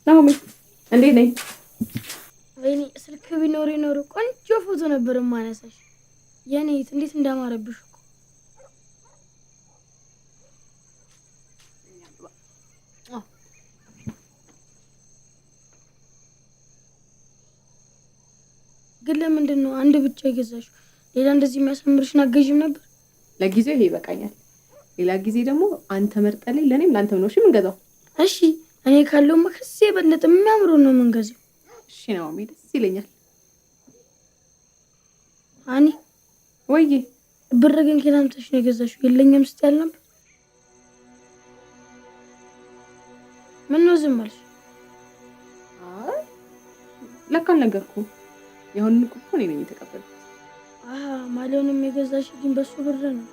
ናሆሚ እንዴት ነኝ? ወይኔ ስልክ ቢኖር ቆንጆ ፎቶ ነበር ማነሳሽ። የኔት እንዴት እንዳማረብሽ እኮ። ግን ለምንድን ነው አንድ ብቻ የገዛሽው? ሌላ እንደዚህ የሚያሳምርሽን አገዥም ነበር? ለጊዜው ይሄ ይበቃኛል። ሌላ ጊዜ ደግሞ አንተ መርጠልኝ ለኔም ላንተም ነው እሺ የምንገዛው። እሺ እኔ ካለውማ ከዚህ የበለጠ የሚያምሩ ነው የምንገዛው። እሺ ናሆሚ ደስ ይለኛል። አኒ ወይዬ ብር ግን ከየት አምጥተሽ ነው የገዛሽው? የለኝም ስትይ አልነበር? ምነው ዝም አልሽ? አይ ለካ አልነገርኩም። የአሁኑን እኮ እኔ ነኝ የተቀበልኩት። ማሊያውንም የገዛሽ ግን በሱ ብር ነው?